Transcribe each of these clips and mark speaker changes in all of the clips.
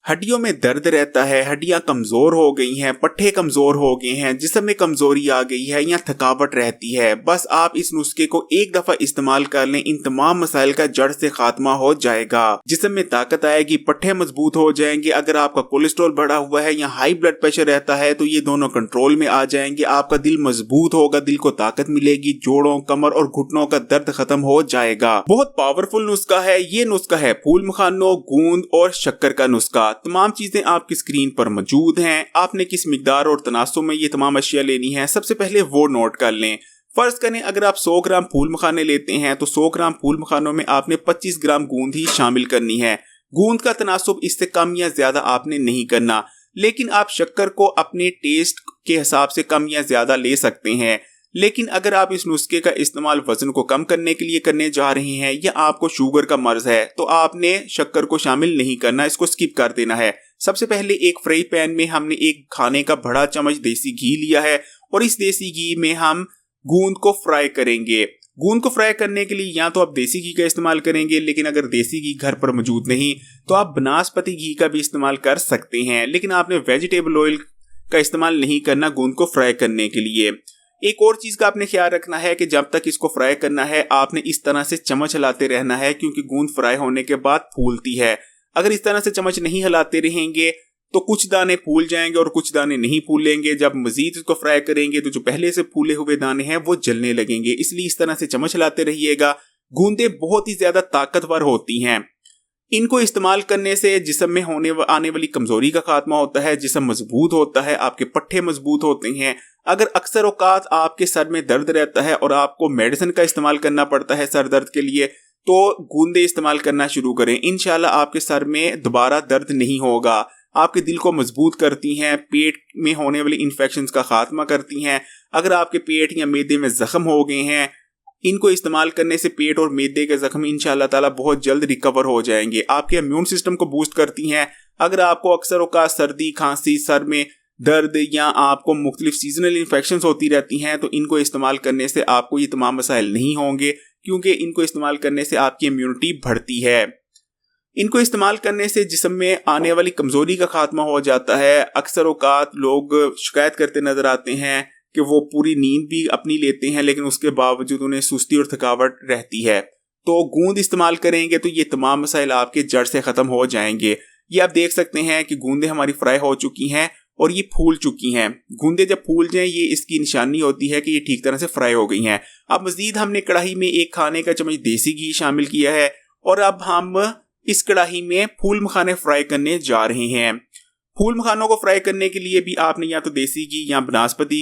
Speaker 1: हड्डियों में दर्द रहता है, हड्डियां कमजोर हो गई हैं, पट्टे कमजोर हो गए हैं, जिस्म में कमजोरी आ गई है या थकावट रहती है, बस आप इस नुस्खे को एक दफा इस्तेमाल कर लें, इन तमाम मसाइल का जड़ से खात्मा हो जाएगा। जिस्म में ताकत आएगी, पट्टे मजबूत हो जाएंगे। अगर आपका कोलेस्ट्रॉल बढ़ा हुआ है या हाई ब्लड प्रेशर रहता है तो ये दोनों कंट्रोल में आ जाएंगे। आपका दिल मजबूत होगा, दिल को ताकत मिलेगी, जोड़ों, कमर और घुटनों का दर्द खत्म हो जाएगा। बहुत पावरफुल नुस्खा है। ये नुस्खा है फूल मखानों, गूंद और शक्कर का नुस्खा। तमाम चीजें आपकी स्क्रीन पर मौजूद हैं। आपने किस मिकदार और तनासुब में ये तमाम अशिया लेनी है, सबसे पहले वो नोट कर लें। फर्ज करें अगर आप 100 ग्राम फूल मखाने लेते हैं तो 100 ग्राम फूल मखानों में आपने 25 ग्राम गूंद ही शामिल करनी है। गूंद का तनासुब इससे कम या ज्यादा आपने नहीं करना, लेकिन आप शक्कर को अपने टेस्ट के हिसाब से कम या ज्यादा ले सकते हैं। लेकिन अगर आप इस नुस्खे का इस्तेमाल वजन को कम करने के लिए करने जा रहे हैं या आपको शुगर का मर्ज है तो आपने शक्कर को शामिल नहीं करना, इसको स्किप कर देना है। सबसे पहले एक फ्राई पैन में हमने एक खाने का बड़ा चम्मच देसी घी लिया है और इस देसी घी में हम गूंद को फ्राई करेंगे। गूंद को फ्राई करने के लिए या तो आप देसी घी का इस्तेमाल करेंगे, लेकिन अगर देसी घी घर पर मौजूद नहीं तो आप बनास्पति घी का भी इस्तेमाल कर सकते हैं, लेकिन आपने वेजिटेबल ऑयल का इस्तेमाल नहीं करना गूंद को फ्राई करने के लिए। एक और चीज का आपने ख्याल रखना है कि जब तक इसको फ्राई करना है आपने इस तरह से चम्मच हिलाते रहना है, क्योंकि गूंद फ्राई होने के बाद फूलती है। अगर इस तरह से चम्मच नहीं हिलाते रहेंगे तो कुछ दाने फूल जाएंगे और कुछ दाने नहीं फूलेंगे। जब मजीद इसको फ्राई करेंगे तो जो पहले से फूले हुए दाने हैं वो जलने लगेंगे, इसलिए इस तरह से चम्मच हिलाते रहिएगा। गूंदें बहुत ही ज्यादा ताकतवर होती हैं। इनको इस्तेमाल करने से जिस्म में आने वाली कमजोरी का खात्मा होता है, जिस्म मजबूत होता है, आपके पट्टे मजबूत होते हैं। अगर अक्सर औकात आपके सर में दर्द रहता है और आपको मेडिसिन का इस्तेमाल करना पड़ता है सर दर्द के लिए, तो गूंदे इस्तेमाल करना शुरू करें। इंशाल्लाह आपके सर में दोबारा दर्द नहीं होगा। आपके दिल को मजबूत करती हैं, पेट में होने वाली इन्फेक्शंस का खात्मा करती हैं। अगर आपके पेट या मैदे में जख्म हो गए हैं, इनको इस्तेमाल करने से पेट और मैदे के जख्म इंशाल्लाह ताला बहुत जल्द रिकवर हो जाएंगे। आपके इम्यून सिस्टम को बूस्ट करती हैं। अगर आपको अक्सर औकात सर्दी, खांसी, सर में दर्द या आपको मुख्तलिफ सीजनल इन्फेक्शंस होती रहती हैं तो इनको इस्तेमाल करने से आपको ये तमाम मसाइल नहीं होंगे, क्योंकि इनको इस्तेमाल करने से आपकी इम्यूनिटी बढ़ती है। इनको इस्तेमाल करने से जिस्म में आने वाली कमजोरी का खात्मा हो जाता है। अक्सर औकात लोग शिकायत करते नजर आते हैं कि वो पूरी नींद भी अपनी लेते हैं लेकिन उसके बावजूद उन्हें सुस्ती और थकावट रहती है। तो गूंद इस्तेमाल करेंगे तो ये तमाम मसाइल आपके जड़ से खत्म हो जाएंगे। ये आप देख सकते हैं कि गूंदें हमारी फ्राई हो चुकी हैं और ये फूल चुकी हैं। गूंदें जब फूल जाएं ये इसकी निशानी होती है कि ये ठीक तरह से फ्राई हो गई हैं। अब मजीद हमने कढ़ाई में एक खाने का चम्मच देसी घी शामिल किया है और अब हम इस कढ़ाई में फूल मखाने फ्राई करने जा रहे हैं। फूल मखानों को फ्राई करने के लिए भी आपने या तो देसी घी या बनास्पति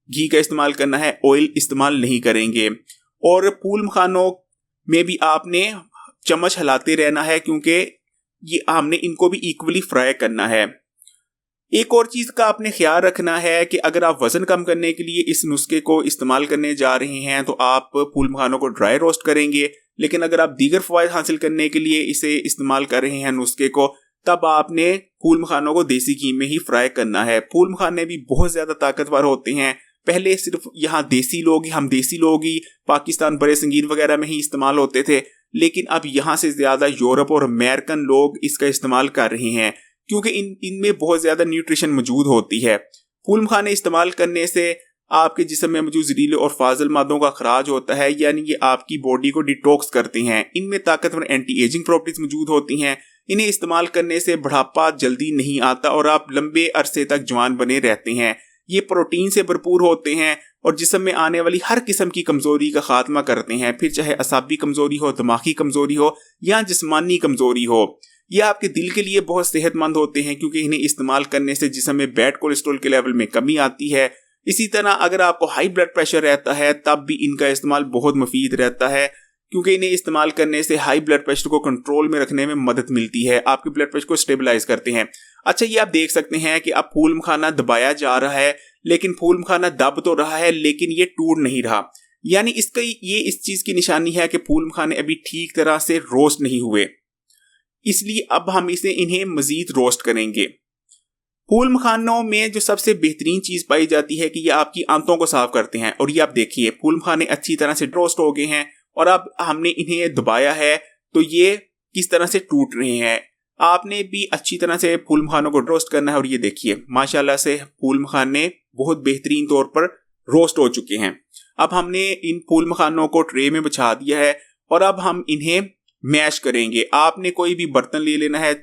Speaker 1: घी का इस्तेमाल करना है, ऑयल इस्तेमाल नहीं करेंगे। और फूल मखानों में भी आपने चम्मच हिलाते रहना है, क्योंकि ये हमने इनको भी इक्वली फ्राई करना है। एक और चीज का आपने ख्याल रखना है कि अगर आप वजन कम करने के लिए इस नुस्खे को इस्तेमाल करने जा रहे हैं तो आप फूल मखानों को ड्राई रोस्ट करेंगे, लेकिन अगर आप दीगर फवायद हासिल करने के लिए इसे इस्तेमाल कर रहे हैं नुस्खे को, तब आपने फूल मखानों को देसी घी में ही फ्राई करना है। फूल मखाने भी बहुत ज्यादा ताकतवर होते हैं। पहले सिर्फ यहाँ हम देसी लोग ही पाकिस्तान, बड़े संगीर वगैरह में ही इस्तेमाल होते थे, लेकिन अब यहाँ से ज्यादा यूरोप और अमेरिकन लोग इसका इस्तेमाल कर रहे हैं, क्योंकि इनमें बहुत ज्यादा न्यूट्रिशन मौजूद होती है। फूल मखाने इस्तेमाल करने से आपके जिस्म में मौजूद जहरीले और फाजिल मादों का खराज होता है, यानी ये आपकी बॉडी को डिटॉक्स करते हैं। इनमें ताकतवर एंटी एजिंग प्रॉपर्टीज मौजूद होती हैं। इन्हें इस्तेमाल करने से बुढ़ापा जल्दी नहीं आता और आप लंबे अरसे तक जवान बने रहते हैं। ये प्रोटीन से भरपूर होते हैं और जिस्म में आने वाली हर किस्म की कमजोरी का खात्मा करते हैं, फिर चाहे असाबी कमजोरी हो, दिमागी कमजोरी हो या जिस्मानी कमजोरी हो। ये आपके दिल के लिए बहुत सेहतमंद होते हैं, क्योंकि इन्हें इस्तेमाल करने से जिस्म में बैड कोलेस्ट्रॉल के लेवल में कमी आती है। इसी तरह अगर आपको हाई ब्लड प्रेशर रहता है तब भी इनका इस्तेमाल बहुत मुफीद रहता है, क्योंकि इन्हें इस्तेमाल करने से हाई ब्लड प्रेशर को कंट्रोल में रखने में मदद मिलती है, आपके ब्लड प्रेशर को स्टेबलाइज करते हैं। अच्छा, ये आप देख सकते हैं कि अब फूल मखाना दबाया जा रहा है, लेकिन फूल मखाना दब तो रहा है लेकिन ये टूट नहीं रहा, यानी इसका ये इस चीज की निशानी है कि फूल मखाने अभी ठीक तरह से रोस्ट नहीं हुए, इसलिए अब हम इन्हें मजीद रोस्ट करेंगे। फूल मखानों में जो सबसे बेहतरीन चीज पाई जाती है कि ये आपकी आंतों को साफ करते हैं। और ये आप देखिए फूल मखाने अच्छी तरह से रोस्ट हो गए हैं और अब हमने इन्हें दबाया है तो ये किस तरह से टूट रहे हैं। आपने भी अच्छी तरह से फूल मखानों को रोस्ट करना है और ये देखिए माशाल्लाह से फूल मखाने बहुत बेहतरीन तौर पर रोस्ट हो चुके हैं। अब हमने इन फूल मखानों को ट्रे में बिछा दिया है और अब हम इन्हें मैश करेंगे। आपने कोई भी बर्तन ले लेना है,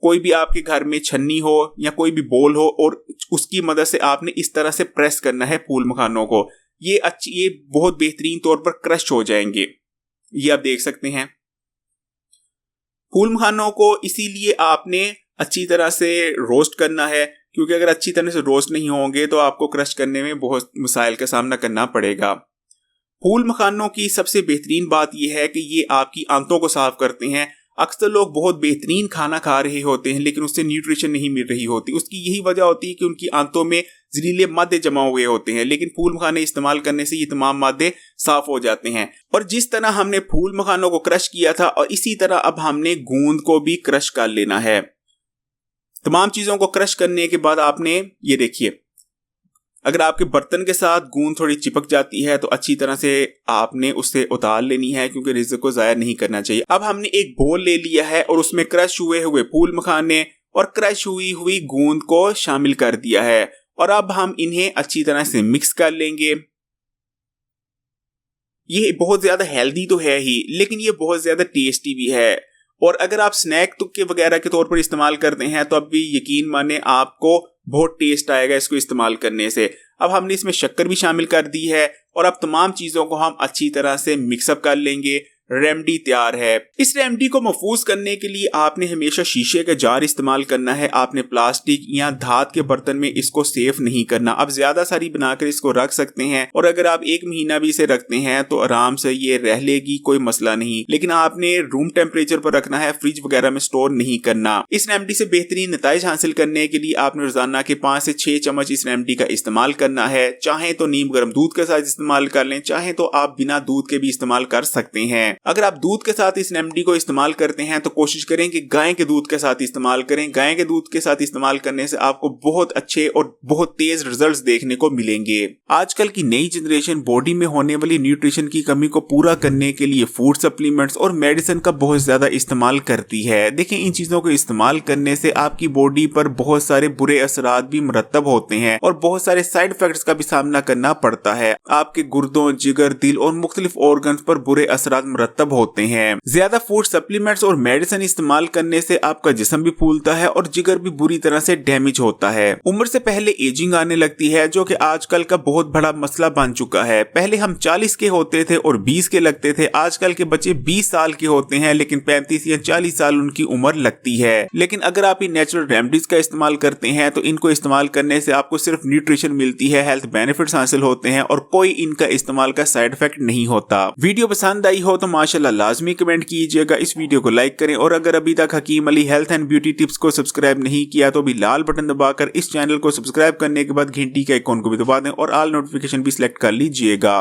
Speaker 1: कोई भी आपके घर में छन्नी हो या कोई भी बोल हो और उसकी मदद से आपने इस तरह से प्रेस करना है फूल मखानों को। ये बहुत बेहतरीन तौर पर क्रश हो जाएंगे। ये आप देख सकते हैं फूल मखानों को इसीलिए आपने अच्छी तरह से रोस्ट करना है, क्योंकि अगर अच्छी तरह से रोस्ट नहीं होंगे तो आपको क्रश करने में बहुत मसाइल का सामना करना पड़ेगा। फूल मखानों की सबसे बेहतरीन बात यह है कि ये आपकी आंतों को साफ करते हैं। अक्सर लोग बहुत बेहतरीन खाना खा रहे होते हैं लेकिन उससे न्यूट्रिशन नहीं मिल रही होती। उसकी यही वजह होती है कि उनकी आंतों में जहरीले मादे जमा हुए होते हैं, लेकिन फूल मखाने इस्तेमाल करने से ये तमाम मादे साफ हो जाते हैं। और जिस तरह हमने फूल मखानों को क्रश किया था और इसी तरह अब हमने गूंद को भी क्रश कर लेना है। तमाम चीजों को क्रश करने के बाद आपने ये देखिए, अगर आपके बर्तन के साथ गूंद थोड़ी चिपक जाती है तो अच्छी तरह से आपने उससे उतार लेनी है, क्योंकि रिज़्क को ज़ाया नहीं करना चाहिए। अब हमने एक बोल ले लिया है और उसमें क्रश हुए फूल मखाने और क्रश हुई गूंद को शामिल कर दिया है और अब हम इन्हें अच्छी तरह से मिक्स कर लेंगे। ये बहुत ज्यादा हेल्दी तो है ही, लेकिन ये बहुत ज्यादा टेस्टी भी है। और अगर आप स्नैक के वगैरह के तौर पर इस्तेमाल करते हैं तो अब भी यकीन माने आपको बहुत टेस्ट आएगा इसको इस्तेमाल करने से। अब हमने इसमें शक्कर भी शामिल कर दी है और अब तमाम चीजों को हम अच्छी तरह से मिक्सअप कर लेंगे। रेमडी तैयार है। इस रेमडी को महफूज करने के लिए आपने हमेशा शीशे का जार इस्तेमाल करना है। आपने प्लास्टिक या धात के बर्तन में इसको सेफ नहीं करना। आप ज्यादा सारी बनाकर इसको रख सकते हैं और अगर आप 1 महीना भी इसे रखते हैं तो आराम से ये रह लेगी, कोई मसला नहीं। लेकिन आपने रूम टेम्परेचर पर रखना है, फ्रिज वगैरह में स्टोर नहीं करना। इस रेमडी से बेहतरीन नताइज हासिल करने के लिए आपने रोजाना के 5 से 6 चम्मच इस रेमडी का इस्तेमाल करना है। चाहे तो नीम गर्म दूध के साथ इस्तेमाल कर लें, चाहे तो आप बिना दूध के भी इस्तेमाल कर सकते हैं। अगर आप दूध के साथ इस रेमेडी को इस्तेमाल करते हैं तो कोशिश करें कि गाय के दूध के साथ इस्तेमाल करें। गाय के दूध के साथ इस्तेमाल करने से आपको बहुत अच्छे और बहुत तेज रिजल्ट्स देखने को मिलेंगे। आजकल की नई जनरेशन बॉडी में होने वाली न्यूट्रिशन की कमी को पूरा करने के लिए फूड सप्लीमेंट्स और मेडिसिन का बहुत ज्यादा इस्तेमाल करती है। देखें, इन चीजों को इस्तेमाल करने से आपकी बॉडी पर बहुत सारे बुरे असरात भी मुरतब होते हैं और बहुत सारे साइड इफेक्ट्स का भी सामना करना पड़ता है। आपके गुर्दों, जिगर, दिल और मुख्तलिफ ऑर्गन्स पर बुरे असरात मुरतब होते हैं। ज्यादा फूड सप्लीमेंट्स और मेडिसिन इस्तेमाल करने से आपका जिस्म भी फूलता है और जिगर भी बुरी तरह से डैमेज होता है। उम्र से पहले एजिंग आने लगती है, जो कि आजकल का बहुत बड़ा मसला बन चुका है। पहले हम 40 के होते थे और 20 के लगते थे। आजकल के बच्चे 20 साल के होते हैं लेकिन 35 या 40 साल उनकी उम्र लगती है। लेकिन अगर आप इन नेचुरल रेमेडीज का इस्तेमाल करते हैं तो इनको इस्तेमाल करने से आपको सिर्फ न्यूट्रिशन मिलती है, हेल्थ बेनिफिट्स हासिल होते हैं और कोई इनका इस्तेमाल का साइड इफेक्ट नहीं होता। वीडियो पसंद आई हो तो माशाल्लाह लाजमी कमेंट कीजिएगा, इस वीडियो को लाइक करें और अगर अभी तक Hakim Ali health and beauty tips को सब्सक्राइब नहीं किया तो भी लाल बटन दबाकर इस चैनल को सब्सक्राइब करने के बाद घंटी के आइकॉन को भी दबा दें और ऑल नोटिफिकेशन भी सिलेक्ट कर लीजिएगा।